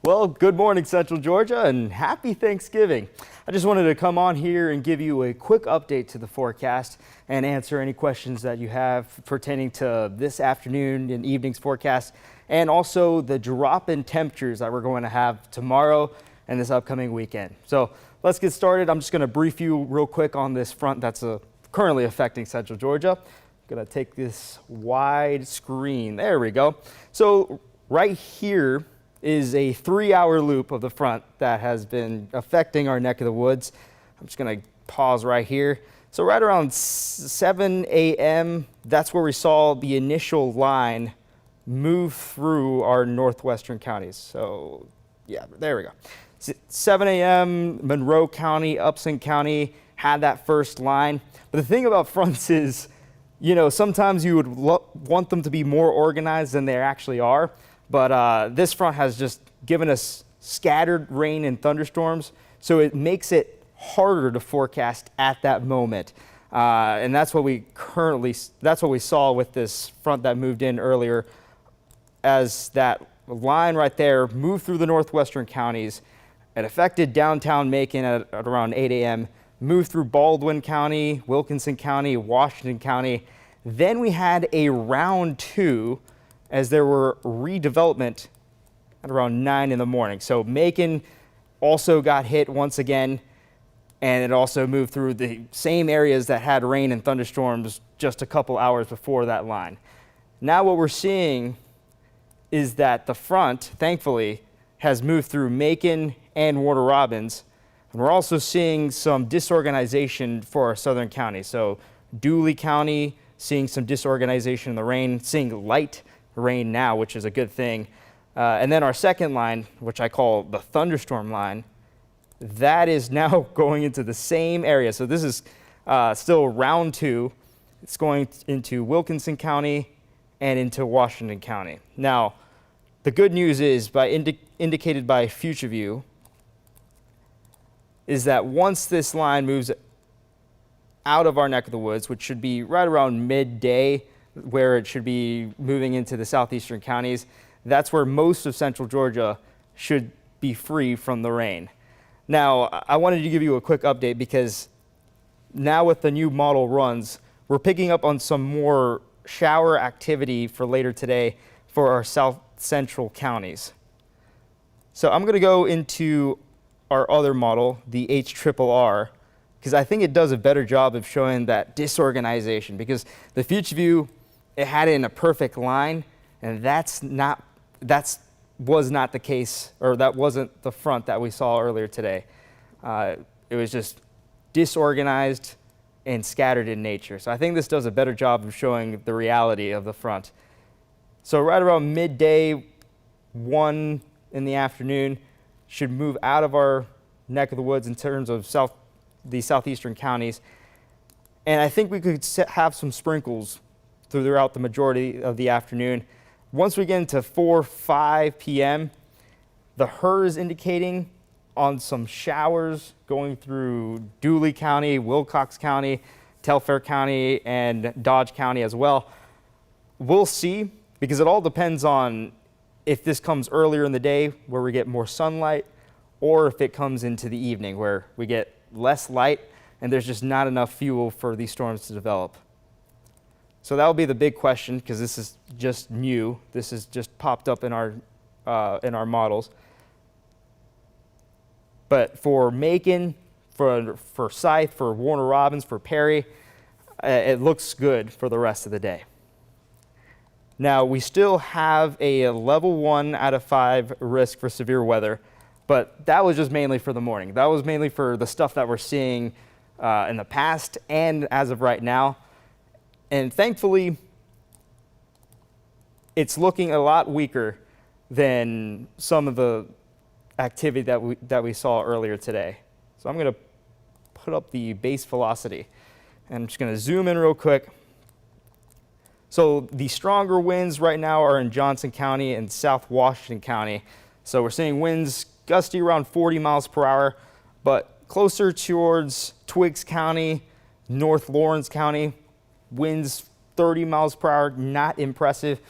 Well, good morning, Central Georgia, and happy Thanksgiving. I just wanted to come on here and give you a quick update to the forecast and answer any questions that you have pertaining to this afternoon and evening's forecast, and also the drop in temperatures that we're going to have tomorrow and this upcoming weekend. So let's get started. I'm just going to brief you real quick on this front that's currently affecting Central Georgia. I'm going to take this wide screen. There we go. So right here is a 3-hour loop of the front that has been affecting our neck of the woods. I'm just going to pause right here. So right around 7 a.m., that's where we saw the initial line move through our northwestern counties. So yeah, there we go. 7 a.m., Monroe County, Upson County had that first line. But the thing about fronts is, you know, sometimes you would want them to be more organized than they actually are. But this front has just given us scattered rain and thunderstorms, so it makes it harder to forecast at that moment. And that's what we saw with this front that moved in earlier, as that line right there moved through the northwestern counties. It affected downtown Macon at around 8 a.m., moved through Baldwin County, Wilkinson County, Washington County. Then we had a round two, as there were redevelopment at around 9 in the morning. So Macon also got hit once again, and it also moved through the same areas that had rain and thunderstorms just a couple hours before that line. Now what we're seeing is that the front, thankfully, has moved through Macon and Warner Robins. And we're also seeing some disorganization for our southern counties. So Dooley County, seeing some disorganization in the rain, seeing light rain now, which is a good thing. And then our second line, which I call the thunderstorm line, that is now going into the same area. So this is still round two. It's going into Wilkinson County and into Washington County. Now, the good news is, indicated by Future View, is that once this line moves out of our neck of the woods, which should be right around midday, where it should be moving into the southeastern counties, that's where most of Central Georgia should be free from the rain. Now, I wanted to give you a quick update because now with the new model runs, we're picking up on some more shower activity for later today for our south central counties. So I'm going to go into our other model, the HRRR, because I think it does a better job of showing that disorganization, because the Future View, it had it in a perfect line, and that was not the case, or that wasn't the front that we saw earlier today. It was just disorganized and scattered in nature. So I think this does a better job of showing the reality of the front. So right around midday, 1 in the afternoon, should move out of our neck of the woods in terms of the southeastern counties. And I think we could have some sprinkles throughout the majority of the afternoon. Once we get into 4-5 p.m., the HRRR is indicating on some showers going through Dooley County, Wilcox County, Telfair County, and Dodge County as well. We'll see, because it all depends on if this comes earlier in the day where we get more sunlight, or if it comes into the evening where we get less light and there's just not enough fuel for these storms to develop. So that will be the big question, because this is just new. This has just popped up in our models. But for Macon, for Scythe, for Warner Robins, for Perry, it looks good for the rest of the day. Now, we still have a level 1 out of 5 risk for severe weather, but that was just mainly for the morning. That was mainly for the stuff that we're seeing in the past and as of right now. And thankfully, it's looking a lot weaker than some of the activity that we saw earlier today. So I'm going to put up the base velocity, and I'm just going to zoom in real quick. So the stronger winds right now are in Johnson County and South Washington County. So we're seeing winds gusty around 40 miles per hour, but closer towards Twiggs County, North Lawrence County, winds 30 miles per hour, not impressive.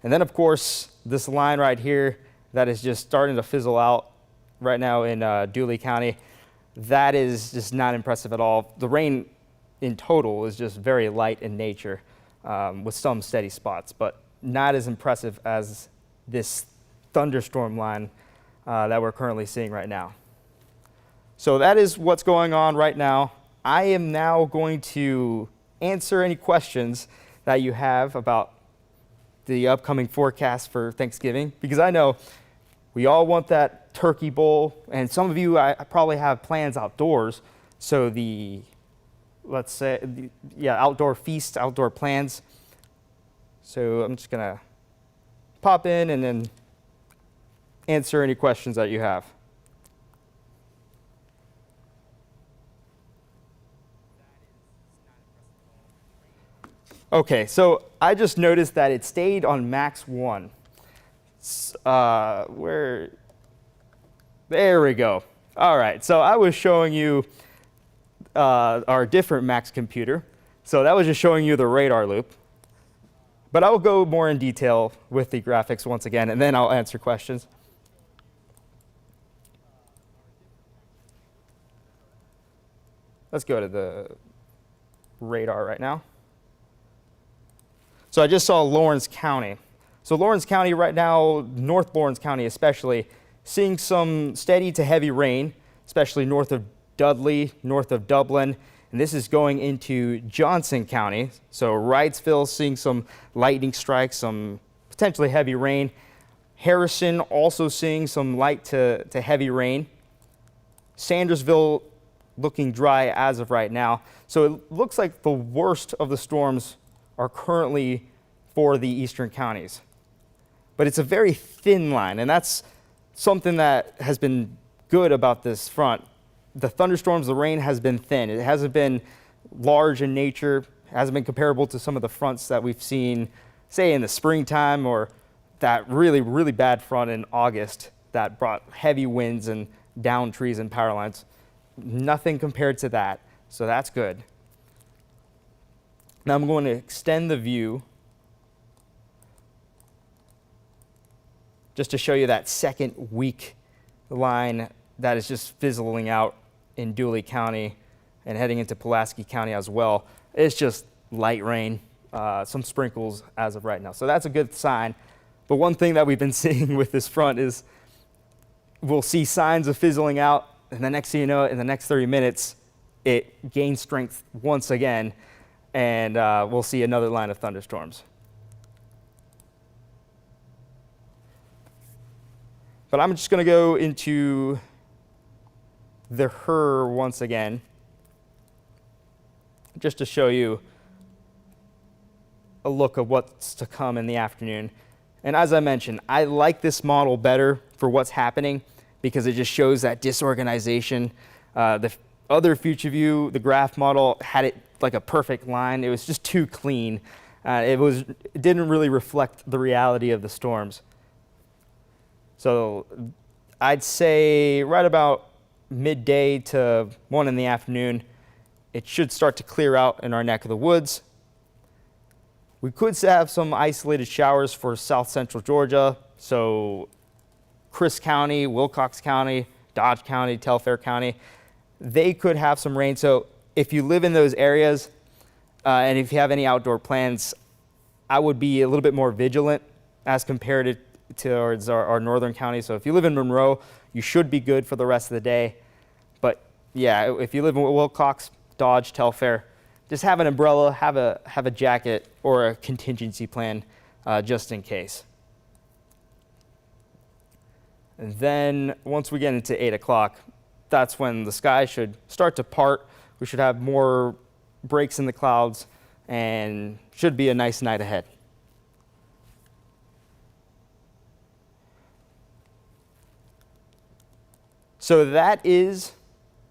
And then, of course, this line right here, that is just starting to fizzle out right now in Dooley County. That is just not impressive at all. The rain in total is just very light in nature, with some steady spots, but not as impressive as this thunderstorm line that we're currently seeing right now. So that is what's going on right now. I am now going to answer any questions that you have about the upcoming forecast for Thanksgiving, because I know we all want that turkey bowl, and some of you I probably have plans outdoors. So let's say, outdoor feast, outdoor plans. So I'm just gonna pop in and then answer any questions that you have. Okay, so I just noticed that it stayed on max 1. There we go. All right, so I was showing you our different max computer. So that was just showing you the radar loop. But I will go more in detail with the graphics once again, and then I'll answer questions. Let's go to the radar right now. So I just saw Lawrence County. So Lawrence County right now, North Lawrence County especially, seeing some steady to heavy rain, especially north of Dudley, north of Dublin. And this is going into Johnson County. So Wrightsville seeing some lightning strikes, some potentially heavy rain. Harrison also seeing some light to heavy rain. Sandersville looking dry as of right now. So it looks like the worst of the storms are currently for the eastern counties. But it's a very thin line, and that's something that has been good about this front. The thunderstorms, the rain has been thin. It hasn't been large in nature. It hasn't been comparable to some of the fronts that we've seen, say, in the springtime, or that really, really bad front in August that brought heavy winds and downed trees and power lines. Nothing compared to that, so that's good. Now I'm going to extend the view just to show you that second weak line that is just fizzling out in Dooley County and heading into Pulaski County as well. It's just light rain, some sprinkles as of right now. So that's a good sign. But one thing that we've been seeing with this front is we'll see signs of fizzling out, and the next thing you know, in the next 30 minutes, it gains strength once again, and we'll see another line of thunderstorms. But I'm just going to go into the HRRR once again, just to show you a look of what's to come in the afternoon. And as I mentioned, I like this model better for what's happening because it just shows that disorganization. The other future view, the graph model, had it like a perfect line. It was just too clean. It didn't really reflect the reality of the storms. So I'd say right about midday to 1 in the afternoon, it should start to clear out in our neck of the woods. We could have some isolated showers for south central Georgia. So Chris County, Wilcox County, Dodge County, Telfair County, they could have some rain. So if you live in those areas and if you have any outdoor plans, I would be a little bit more vigilant as compared towards our northern counties. So if you live in Monroe, you should be good for the rest of the day. But yeah, if you live in Wilcox, Dodge, Telfair, just have an umbrella, have a jacket or a contingency plan just in case. And then once we get into 8 o'clock, that's when the sky should start to part. We should have more breaks in the clouds and should be a nice night ahead. So that is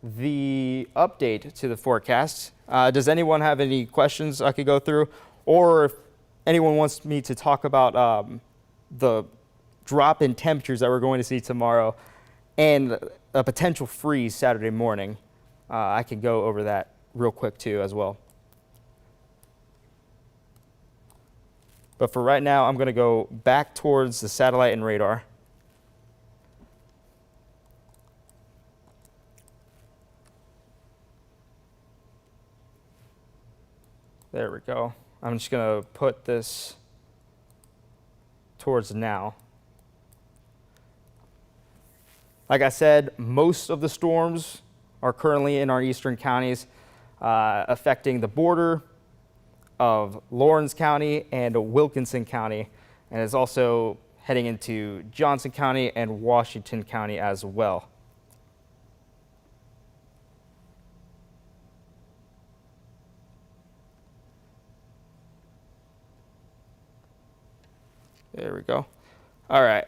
the update to the forecast. Does anyone have any questions I could go through? Or if anyone wants me to talk about the drop in temperatures that we're going to see tomorrow and a potential freeze Saturday morning, I can go over that real quick too as well. But for right now, I'm going to go back towards the satellite and radar. There we go. I'm just going to put this towards now. Like I said, most of the storms are currently in our eastern counties, affecting the border of Lawrence County and Wilkinson County, and is also heading into Johnson County and Washington County as well. There we go. All right.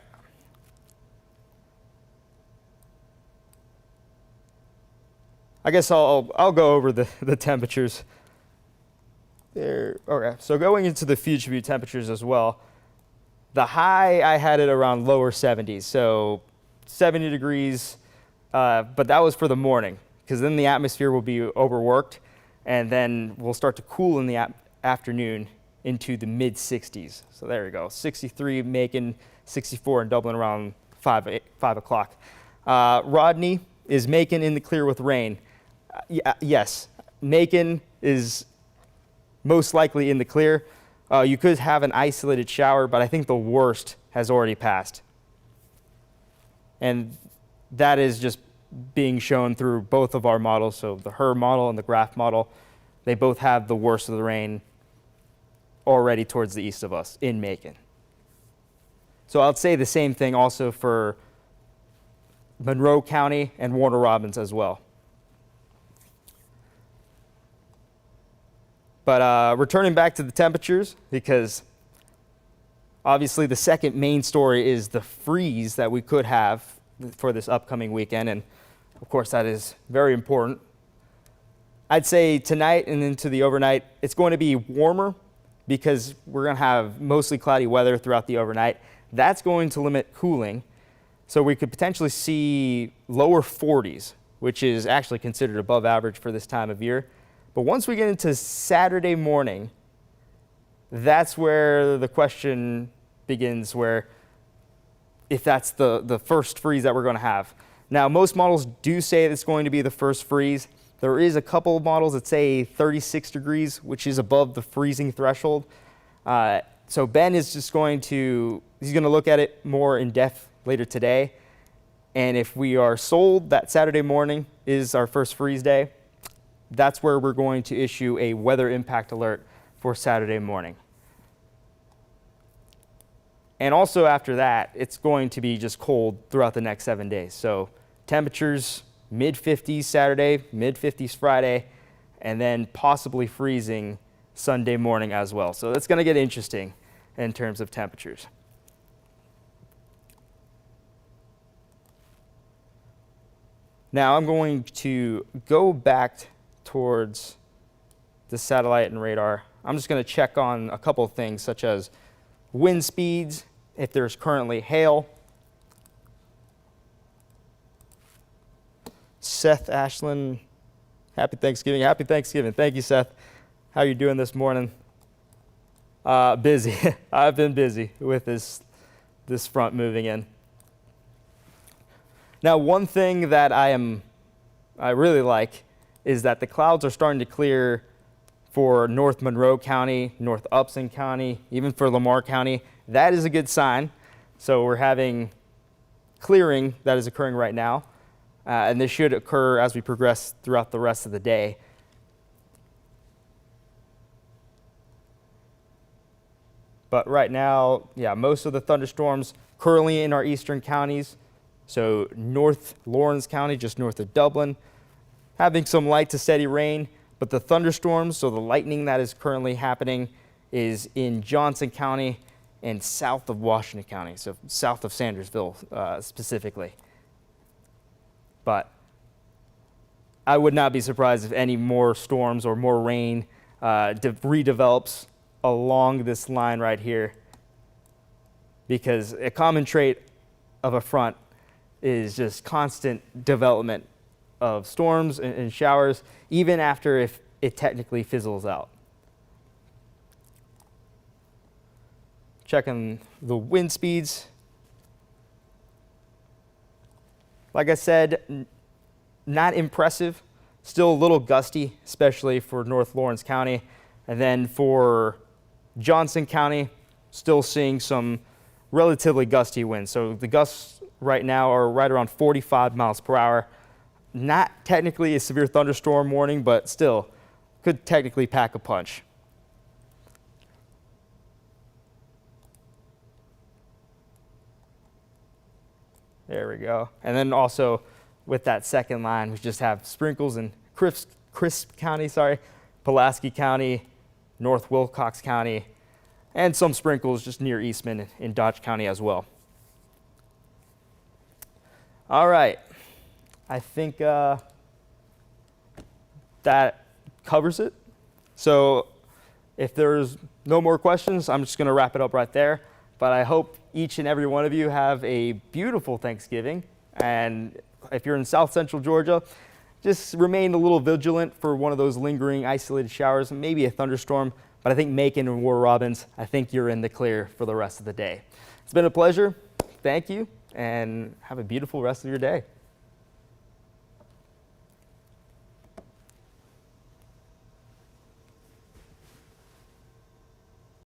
I guess I'll go over the temperatures there. Okay, so going into the future view temperatures as well, the high I had it around lower 70s, so 70 degrees, but that was for the morning, because then the atmosphere will be overworked, and then we'll start to cool in the afternoon into the mid 60s. So there you go, 63 Macon, 64 in Dublin around 5 o'clock. Rodney is Macon in the clear with rain. Yes, Macon is most likely in the clear. You could have an isolated shower, but I think the worst has already passed. And that is just being shown through both of our models. So the HER model and the graph model, they both have the worst of the rain already towards the east of us in Macon. So I'll say the same thing also for Monroe County and Warner Robins as well. But returning back to the temperatures, because obviously the second main story is the freeze that we could have for this upcoming weekend, and of course that is very important. I'd say tonight and into the overnight, it's going to be warmer because we're going to have mostly cloudy weather throughout the overnight. That's going to limit cooling, so we could potentially see lower 40s, which is actually considered above average for this time of year. But once we get into Saturday morning, that's where the question begins, where if that's the first freeze that we're going to have. Now, most models do say it's going to be the first freeze. There is a couple of models that say 36 degrees, which is above the freezing threshold. So Ben is just he's going to look at it more in depth later today. And if we are sold that Saturday morning is our first freeze day, that's where we're going to issue a weather impact alert for Saturday morning. And also after that, it's going to be just cold throughout the next 7 days. So temperatures mid-50s Saturday, mid-50s Friday, and then possibly freezing Sunday morning as well. So that's going to get interesting in terms of temperatures. Now I'm going to go back towards the satellite and radar. I'm just going to check on a couple of things, such as wind speeds, if there's currently hail. Seth Ashland, happy Thanksgiving. Happy Thanksgiving. Thank you, Seth. How are you doing this morning? Busy. I've been busy with this front moving in. Now, one thing that I really like is that the clouds are starting to clear for North Monroe County, North Upson County, even for Lamar County. That is a good sign. So we're having clearing that is occurring right now. And this should occur as we progress throughout the rest of the day. But right now, yeah, most of the thunderstorms currently in our eastern counties. So North Lawrence County, just north of Dublin, having some light to steady rain, but the thunderstorms, so the lightning that is currently happening, is in Johnson County and south of Washington County, so south of Sandersville specifically. But I would not be surprised if any more storms or more rain redevelops along this line right here, because a common trait of a front is just constant development of storms and showers, even after if it technically fizzles out. Checking the wind speeds. Like I said, not impressive, still a little gusty, especially for North Lawrence County. And then for Johnson County, still seeing some relatively gusty winds. So the gusts right now are right around 45 miles per hour. Not technically a severe thunderstorm warning, but still could technically pack a punch. There we go. And then also with that second line, we just have sprinkles in Crisp County, Pulaski County, North Wilcox County, and some sprinkles just near Eastman in Dodge County as well. All right, I think that covers it. So if there's no more questions, I'm just gonna wrap it up right there. But I hope each and every one of you have a beautiful Thanksgiving. And if you're in South Central Georgia, just remain a little vigilant for one of those lingering isolated showers, maybe a thunderstorm. But I think Macon and Warner Robins, I think you're in the clear for the rest of the day. It's been a pleasure. Thank you, and have a beautiful rest of your day.